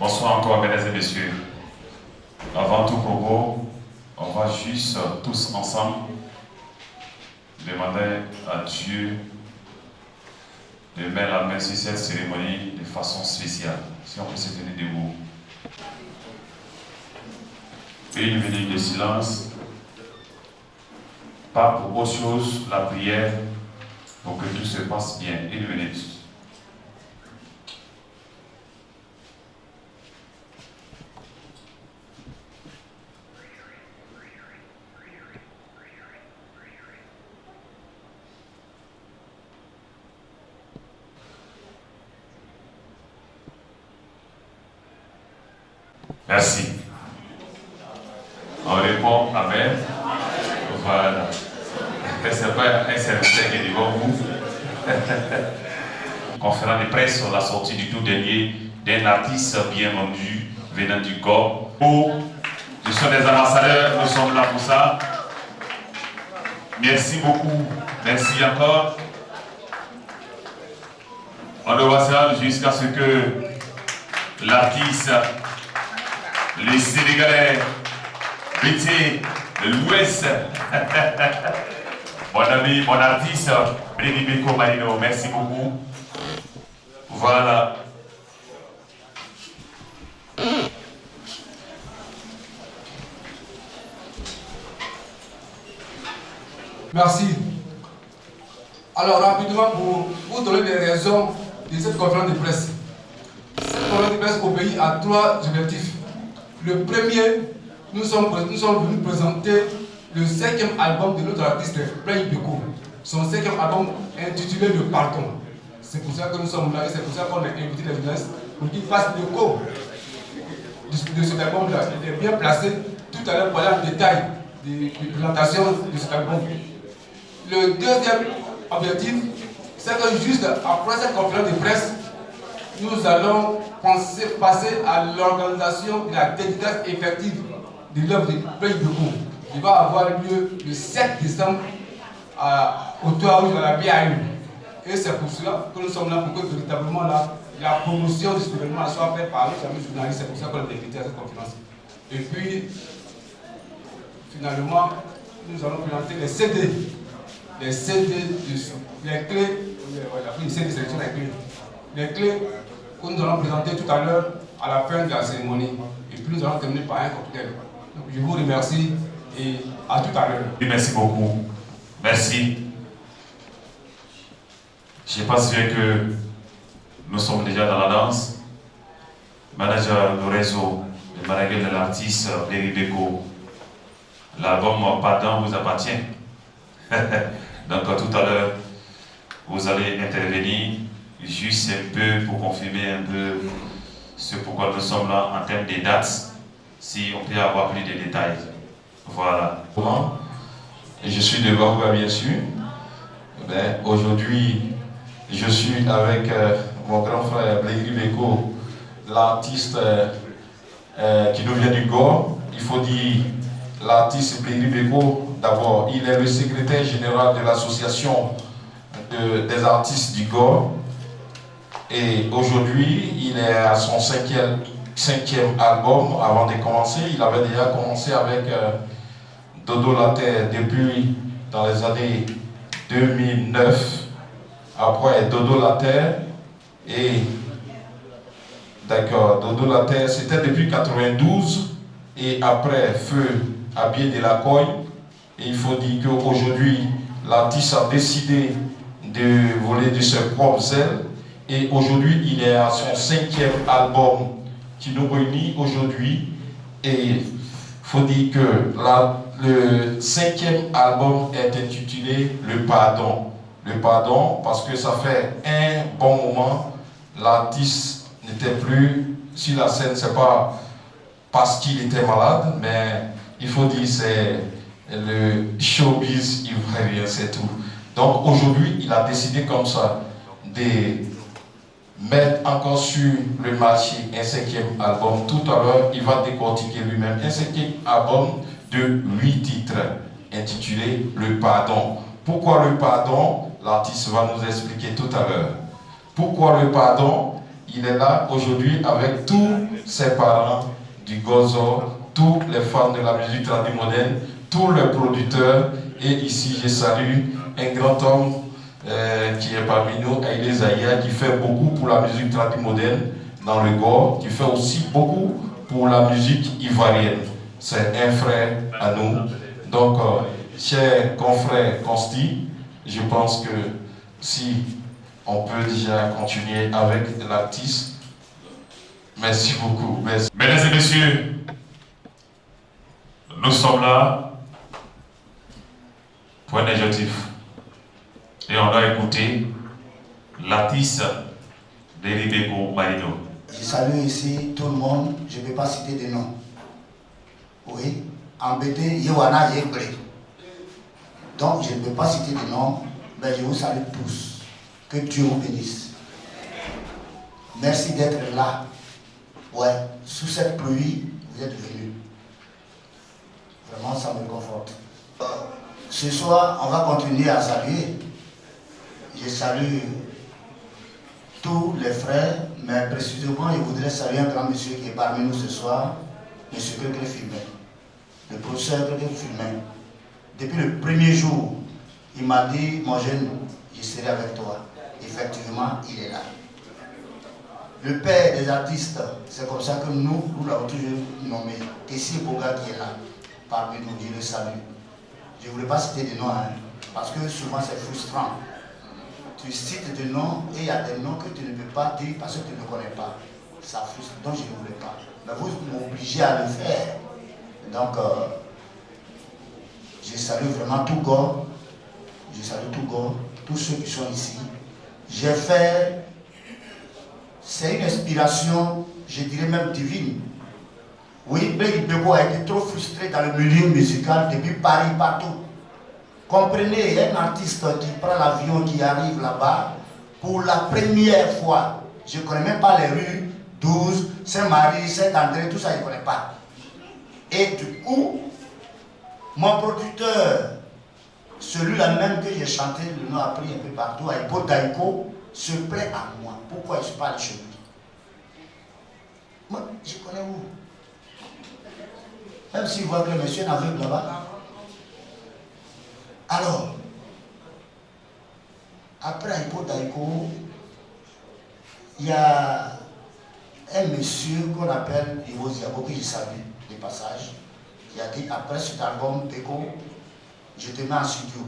Bonsoir encore, mesdames et messieurs. Avant tout propos, on va juste tous ensemble demander à Dieu de mettre la main sur cette cérémonie de façon spéciale. Si on peut se tenir debout. Une minute de silence. Pas pour autre chose, la prière, pour que tout se passe bien. Une minute. Merci. On répond Amen. Voilà. Ce n'est pas un serviteur qui est devant vous. Conférence de presse sur la sortie du tout dernier d'un artiste bien vendu venant du corps. Ce sont des ambassadeurs, nous sommes là pour ça. Merci beaucoup. Merci encore. On doit ça jusqu'à ce que l'artiste, les Sénégalais, Bété, de l'Ouest, mon ami, mon artiste, Béni Beko Marino, merci beaucoup. Voilà. Merci. Alors rapidement, pour vous donner les raisons de cette conférence de presse. Cette conférence de presse obéit à trois objectifs. Le premier, nous sommes venus présenter le 5e album de notre artiste Béni Beko. Son 5e album intitulé Le Pardon. C'est pour ça que nous sommes là et c'est pour ça qu'on a invité les journalistes pour qu'ils fassent le co de cet album-là. Il est bien placé tout à l'heure pour aller en détail de présentation de cet album. Le deuxième objectif, c'est que juste après cette conférence de presse, nous allons passer à l'organisation de la dédicace effective de l'œuvre de Béni Beko. Il va avoir lieu le 7 décembre au Toit Rouge à la BAU. Et c'est pour cela que nous sommes là, pour que véritablement la promotion de cet événement soit faite par nos amis journalistes. C'est pour ça qu'on a invité à cette conférence. Et puis, finalement, nous allons présenter les CD. Les CD, les clés, les CD sélection des clés. Les clés que nous allons présenter tout à l'heure à la fin de la cérémonie. Et puis nous allons terminer par un cocktail. Donc je vous remercie et à tout à l'heure. Merci beaucoup. Merci. Je pense bien que nous sommes déjà dans la danse. Manager du réseau, le manager de l'artiste Béni Beko. L'album Pardon vous appartient. Donc tout à l'heure, vous allez intervenir juste un peu pour confirmer un peu ce pourquoi nous sommes là en termes de dates, si on peut avoir plus de détails. Voilà. Je suis devant vous, bien sûr. Aujourd'hui, je suis avec mon grand frère Béni Beko, l'artiste qui nous vient du Gore. Il faut dire l'artiste Béni Beko. D'abord, il est le secrétaire général de l'association des artistes du Gore. Et aujourd'hui, il est à son cinquième album. Avant de commencer, il avait déjà commencé avec Dodo La Terre depuis dans les années 2009. Après Dodo La Terre et d'accord, Dodo La Terre, c'était depuis 92 et après Feu Habillé de la Coille. Et il faut dire qu'aujourd'hui, l'artiste a décidé de voler de ses propres ailes. Et aujourd'hui, il est à son 5e album qui nous réunit aujourd'hui. Et il faut dire que le 5e album est intitulé Le Pardon. Le Pardon, parce que ça fait un bon moment, l'artiste n'était plus sur la scène. C'est pas parce qu'il était malade, mais il faut dire c'est le showbiz ivoirien, c'est tout. Donc aujourd'hui, il a décidé comme ça de mettre encore sur le marché un 5e album. Tout à l'heure, il va décortiquer lui-même un 5e album de 8 titres intitulé Le Pardon. Pourquoi le pardon? L'artiste va nous expliquer tout à l'heure. Pourquoi le pardon? il est là aujourd'hui avec tous ses parents du Gozo, tous les fans de la musique traditionnelle moderne, tous les producteurs. Et ici, je salue un grand homme qui est parmi nous, Aïlé Zahia, qui fait beaucoup pour la musique traditionnelle moderne dans le Gore, qui fait aussi beaucoup pour la musique ivoirienne. C'est un frère à nous. Donc, chers confrères Consti, je pense que si on peut déjà continuer avec l'artiste. Merci beaucoup. Merci. Mesdames et messieurs, nous sommes là pour un objectif. Et on a écouté l'artiste Deribeko Marino. Je salue ici tout le monde, je ne vais pas citer des noms. Oui, embêté, Yohana Yebre. Donc je ne peux pas citer des noms, mais je vous salue tous. Que Dieu vous bénisse. Merci d'être là. Ouais, sous cette pluie, vous êtes venus. Vraiment, ça me conforte. Ce soir, on va continuer à saluer. Je salue tous les frères, mais précisément, je voudrais saluer un grand monsieur qui est parmi nous ce soir, M. Gregory Filmin, le professeur Gregory Filmin. Depuis le premier jour, il m'a dit, mon jeune, je serai avec toi. Effectivement, il est là. Le père des artistes, c'est comme ça que nous l'avons toujours nommé. Tessie Boga qui est là, parmi nous, je le salue. Je ne voulais pas citer des noms, hein, parce que souvent c'est frustrant. Tu cites des noms et il y a des noms que tu ne peux pas dire parce que tu ne connais pas. Ça frustre, donc je ne voulais pas. Mais vous m'obligez à le faire. Donc, je salue vraiment tout Gore. Je salue tout Gore, tous ceux qui sont ici. J'ai fait, c'est une inspiration, je dirais même divine. Oui, Blaise Beko a été trop frustré dans le milieu musical depuis Paris, partout. Comprenez, un artiste qui prend l'avion, qui arrive là-bas, pour la première fois, je ne connais même pas les rues, 12, Saint-Marie, Saint-André, tout ça, je ne connais pas. Et du coup, mon producteur, celui-là même que j'ai chanté, le nom a pris un peu partout, à Ipo Daiko, se plaît à moi. Pourquoi je ne suis pas allé chez lui? Moi, je connais où? Même s'il voit que le monsieur est aveugle là-bas. Alors, après Ipo Daiko, il y a un monsieur qu'on appelle Ivo Ziabo, que je salue, des passages, qui a dit après cet album, Beko, je te mets en studio.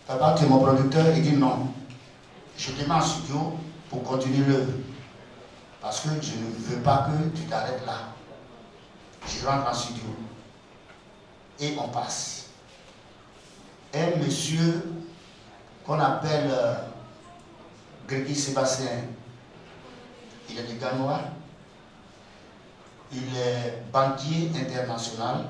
Papa, tu es mon producteur, il dit non. Je te mets en studio pour continuer l'œuvre. Parce que je ne veux pas que tu t'arrêtes là. Je rentre en studio. Et on passe. Un monsieur qu'on appelle Grégory Sébastien, il est de Ganois. Il est banquier international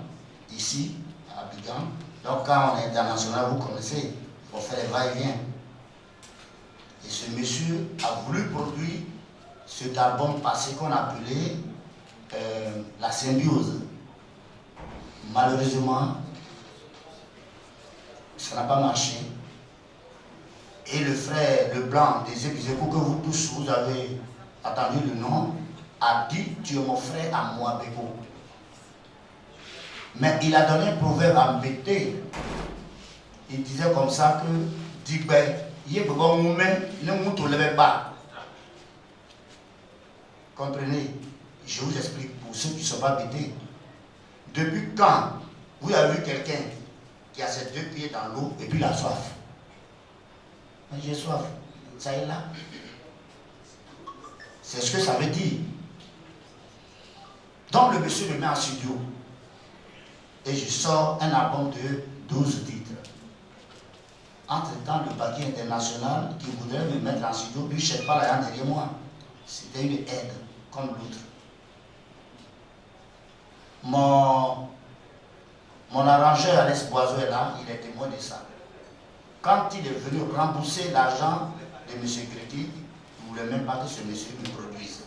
ici, à Abidjan. Donc quand on est international, vous connaissez, il faut faire les va-et-vient. Et ce monsieur a voulu produire cet album passé qu'on appelait La Symbiose. Malheureusement, ça n'a pas marché. Et le frère Leblanc des Épizéco, que vous tous vous avez entendu le nom, a dit tu es mon frère à moi, Beko. Mais il a donné un proverbe à Mbété. Il disait comme ça que Digbe, ne m'outlevez pas. Comprenez? Je vous explique pour ceux qui ne sont pas bêtés. Depuis quand vous avez vu quelqu'un qui a ses deux pieds dans l'eau et puis il a soif? J'ai soif. Ça est là. C'est ce que ça veut dire. Donc le monsieur me met en studio. Et je sors un album de 12 titres. Entre-temps, le banquier international qui voudrait me mettre en studio, lui, ne cherche pas l'argent derrière moi. C'était une aide, comme l'autre. Mon arrangeur, Alex Boiseau, est là, il est témoin de ça. Quand il est venu rembourser l'argent de M. Grégory, il ne voulait même pas que ce monsieur me produise.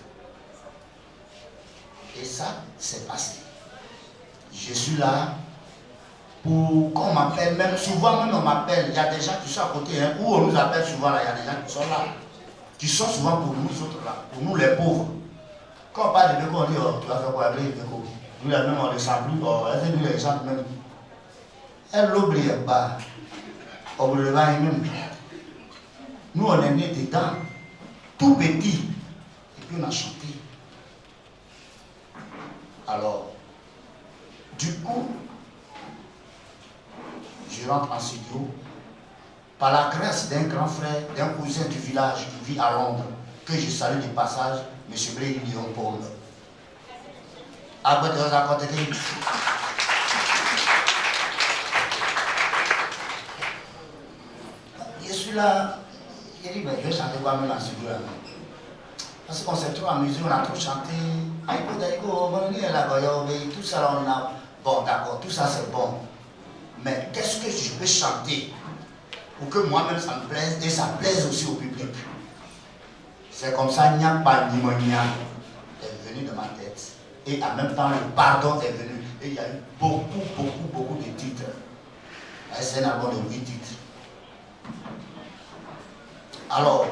Et ça, c'est passé. Je suis là pour qu'on m'appelle, même souvent même on m'appelle, il y a des gens qui sont à côté, hein, où on nous appelle souvent là, il y a des gens qui sont là. qui sont souvent pour nous autres là, pour nous les pauvres. Quand on parle de Beko, on dit oh, tu vas faire quoi avec Beko? Nous les mêmes on ne sent plus, nous les gens même. Elle l'oublie pas. On le va même. Nous on est nés dedans, tout petit, et puis on a chanté. Alors, du coup, je rentre en studio. Par la grâce d'un grand frère, d'un cousin du village qui vit à Londres, que je salue du passage, M. Blaise Paul. Je suis là, il dit, mais je vais chanter quoi même en studio là. Parce qu'on s'est trop amusé, on a trop chanté. Tout ça, on a. Bon, d'accord, tout ça c'est bon. Mais qu'est-ce que je peux chanter pour que moi-même ça me plaise et ça plaise aussi au public? C'est comme ça, Nyapa Nimonia est venu de ma tête. Et en même temps, le pardon est venu. Et il y a eu beaucoup de titres. C'est un album de 8 titres. Alors,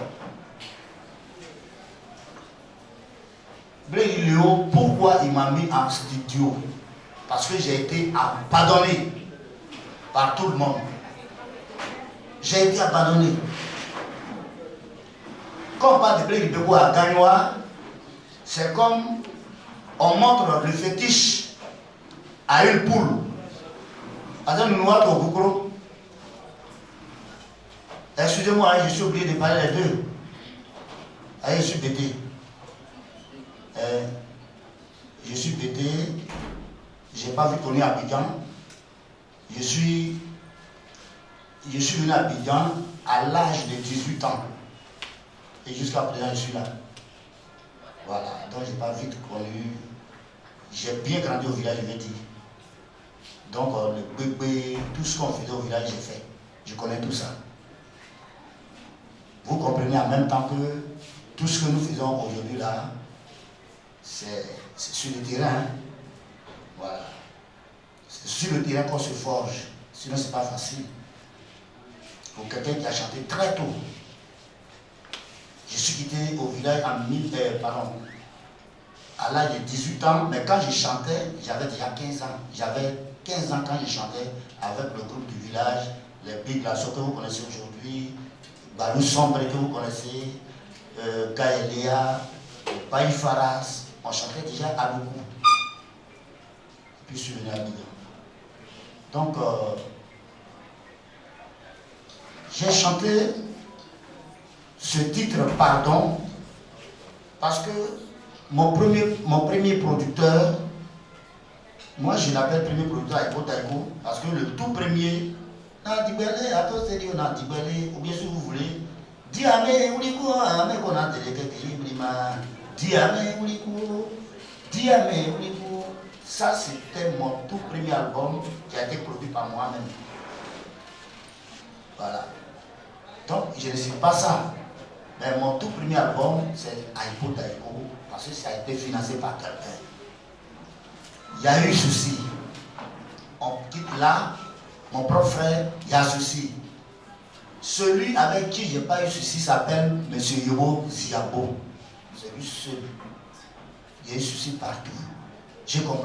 Blaise Léo, pourquoi il m'a mis en studio? Parce que j'ai été abandonné par tout le monde. J'ai été abandonné. Quand on parle de Blaise Léo à Gagnoa, c'est comme on montre le fétiche à une poule. Excusez-moi, je suis obligé de parler les deux. Je suis pété. Je suis pété. Je n'ai pas vu qu'on est à Abidjan. Je suis venu à Abidjan à l'âge de 18 ans. Et jusqu'à présent, je suis là. Voilà. Donc, je n'ai pas vite connu. J'ai bien grandi au village, je vais dire. Donc, le bébé, tout ce qu'on faisait au village, j'ai fait. Je connais tout ça. Vous comprenez en même temps que tout ce que nous faisons aujourd'hui là, c'est sur le terrain. Hein? Voilà. C'est sur le terrain qu'on se forge. Sinon, c'est pas facile. Pour quelqu'un qui a chanté très tôt. Je suis quitté au village à l'âge de 18 ans, mais quand je chantais, j'avais déjà 15 ans. J'avais 15 ans quand je chantais avec le groupe du village, les Big Glaçons que vous connaissez aujourd'hui, Balou Sombre que vous connaissez, Gaëléa, Baï Faras. On chantait déjà à beaucoup. Et puis je suis venu à Abidjan. Donc, j'ai chanté ce titre Pardon parce que mon premier producteur, moi je l'appelle premier producteur à Eko Taïko parce que le tout premier, ou bien si vous voulez, Diame Uliku, ça c'était mon tout premier album qui a été produit par moi-même. Voilà. Donc je ne sais pas ça. Mais mon tout premier album, c'est Eko Taïko, parce que ça a été financé par quelqu'un. Il y a eu souci. On quitte là, mon propre frère, il y a souci. Celui avec qui je n'ai pas eu souci s'appelle M. Yobo Ziabo. C'est lui seul. Il y a eu souci partout. J'ai compris.